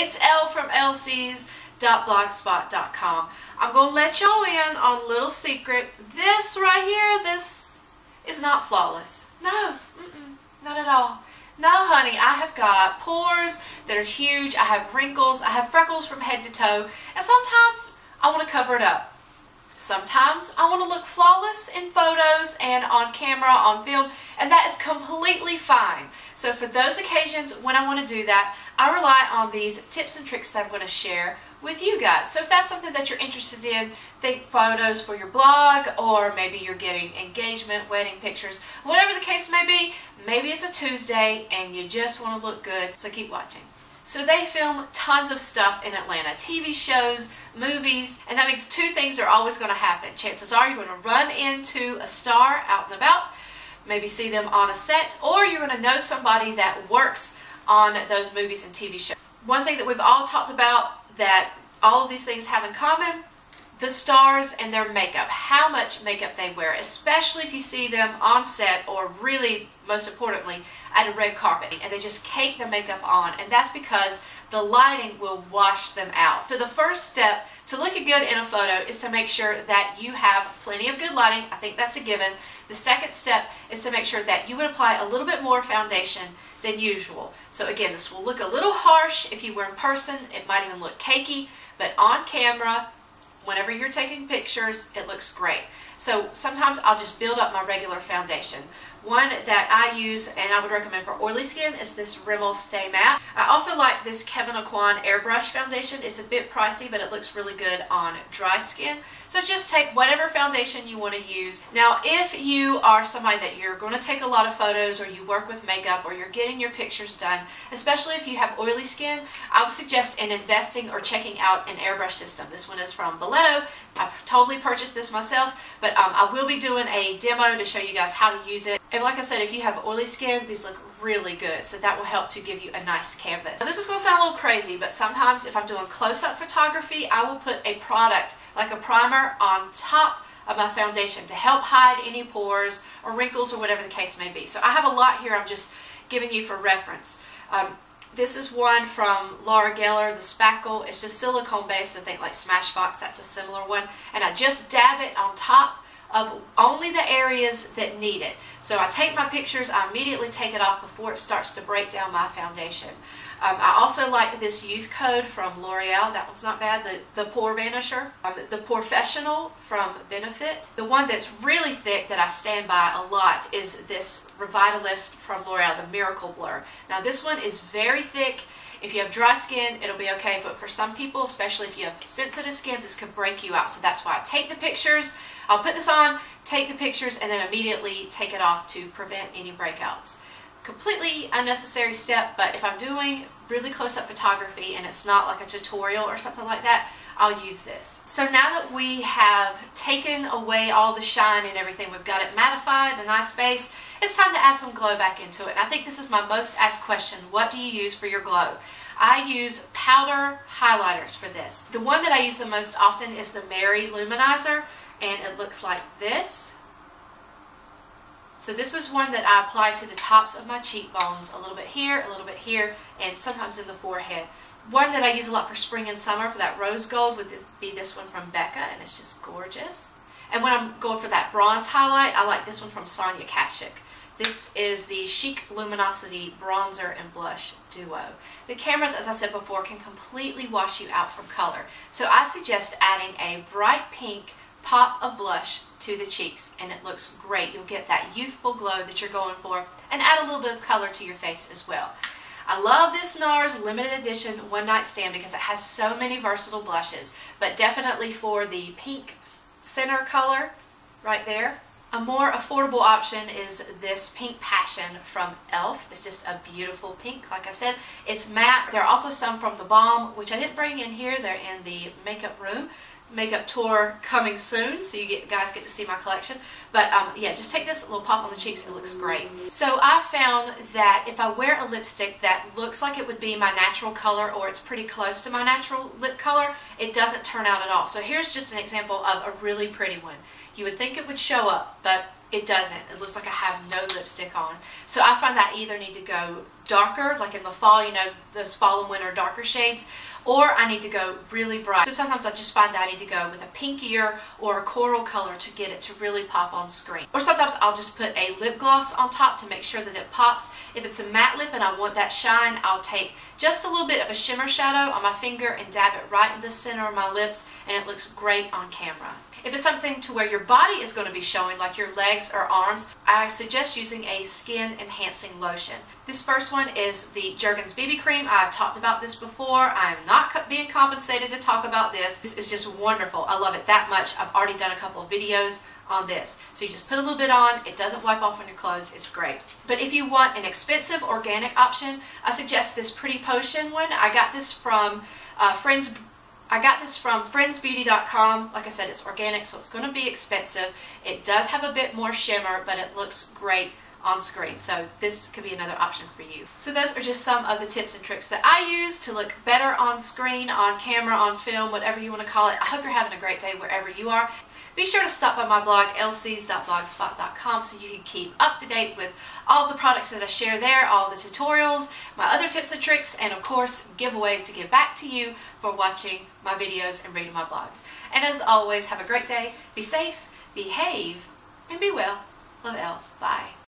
It's Elle from elleseesyou.blogspot.com. I'm going to let y'all in on a little secret. This right here, this is not flawless. No, not at all. No, honey, I have got pores that are huge. I have wrinkles. I have freckles from head to toe. And sometimes I want to cover it up. Sometimes I want to look flawless in photos and on camera, on film, and that is completely fine. So for those occasions when I want to do that, I rely on these tips and tricks that I'm going to share with you guys. So if that's something that you're interested in, think photos for your blog, or maybe you're getting engagement, wedding pictures, whatever the case may be, maybe it's a Tuesday and you just want to look good, so keep watching. So they film tons of stuff in Atlanta, TV shows, movies, and that means two things are always going to happen. Chances are you're going to run into a star out and about, maybe see them on a set, or you're going to know somebody that works on those movies and TV shows. One thing that we've all talked about that all of these things have in common, the stars and their makeup, how much makeup they wear, especially if you see them on set, or really, most importantly, at a red carpet, and they just cake the makeup on, and that's because the lighting will wash them out. So the first step to looking good in a photo is to make sure that you have plenty of good lighting. I think that's a given. The second step is to make sure that you would apply a little bit more foundation than usual. So again, this will look a little harsh if you were in person. It might even look cakey, but on camera, whenever you're taking pictures, it looks great. So sometimes I'll just build up my regular foundation. One that I use and I would recommend for oily skin is this Rimmel Stay Matte. I also like this Kevyn Aucoin Airbrush foundation. It's a bit pricey, but it looks really good on dry skin. So just take whatever foundation you want to use. Now, if you are somebody that you're going to take a lot of photos, or you work with makeup, or you're getting your pictures done, especially if you have oily skin, I would suggest in investing or checking out an airbrush system. This one is from Boleto. I totally purchased this myself, but I will be doing a demo to show you guys how to use it. And like I said, if you have oily skin, these look really good, so that will help to give you a nice canvas. Now, this is going to sound a little crazy, but sometimes if I'm doing close-up photography, I will put a product like a primer on top of my foundation to help hide any pores or wrinkles or whatever the case may be. So I have a lot here I'm just giving you for reference. This is one from Laura Geller, the Spackle. It's just silicone based, so think like Smashbox, that's a similar one. And I just dab it on top of only the areas that need it. So I take my pictures, I immediately take it off before it starts to break down my foundation. I also like this Youth Code from L'Oreal. That one's not bad. The Pore Vanisher. The Porefessional from Benefit. The one that's really thick that I stand by a lot is this Revitalift from L'Oreal, the Miracle Blur. Now this one is very thick. If you have dry skin, it'll be okay, but for some people, especially if you have sensitive skin, this could break you out. So that's why I take the pictures, I'll put this on, take the pictures, and then immediately take it off to prevent any breakouts. Completely unnecessary step, but if I'm doing really close-up photography and it's not like a tutorial or something like that, I'll use this. So now that we have taken away all the shine and everything, we've got it mattified, a nice base, it's time to add some glow back into it. And I think this is my most asked question: what do you use for your glow? I use powder highlighters for this. The one that I use the most often is the Mary Luminizer, and it looks like this. So this is one that I apply to the tops of my cheekbones, a little bit here, and sometimes in the forehead. One that I use a lot for spring and summer for that rose gold would be this one from Becca, and it's just gorgeous. And when I'm going for that bronze highlight, I like this one from Sonia Kashuk. This is the Chic Luminosity Bronzer and Blush Duo. The cameras, as I said before, can completely wash you out from color. So I suggest adding a bright pink pop of blush to the cheeks, and it looks great. You'll get that youthful glow that you're going for, and add a little bit of color to your face as well. I love this NARS limited edition One Night Stand because it has so many versatile blushes, but definitely for the pink center color right there. A more affordable option is this Pink Passion from e.l.f. It's just a beautiful pink. Like I said, it's matte. There are also some from the Balm, which I didn't bring in here. They're in the makeup room. Makeup tour coming soon, so you guys get to see my collection. But yeah, just take this little pop on the cheeks, it looks great. So I found that if I wear a lipstick that looks like it would be my natural color, or it's pretty close to my natural lip color, it doesn't turn out at all. So here's just an example of a really pretty one. You would think it would show up, but it doesn't. It looks like I have no lipstick on. So I find that I either need to go darker, like in the fall, you know, those fall and winter darker shades, or I need to go really bright. So sometimes I just find that I need to go with a pinkier or a coral color to get it to really pop on screen. Or sometimes I'll just put a lip gloss on top to make sure that it pops. If it's a matte lip and I want that shine, I'll take just a little bit of a shimmer shadow on my finger and dab it right in the center of my lips, and it looks great on camera. If it's something to where your body is going to be showing, like your legs or arms, I suggest using a skin enhancing lotion. This first one is the Jergens BB cream. I've talked about this before. I'm not being compensated to talk about this. This is just wonderful. I love it that much. I've already done a couple of videos on this. So you just put a little bit on, it doesn't wipe off on your clothes, it's great. But if you want an expensive organic option, I suggest this Pretty Potion one. I got this from friendsbeauty.com. Like I said, it's organic, so it's going to be expensive. It does have a bit more shimmer, but it looks great on screen. So this could be another option for you. So those are just some of the tips and tricks that I use to look better on screen, on camera, on film, whatever you want to call it. I hope you're having a great day wherever you are. Be sure to stop by my blog, elleseesyou.blogspot.com, so you can keep up to date with all the products that I share there, all the tutorials, my other tips and tricks, and of course, giveaways to give back to you for watching my videos and reading my blog. And as always, have a great day, be safe, behave, and be well. Love, Elle. Bye.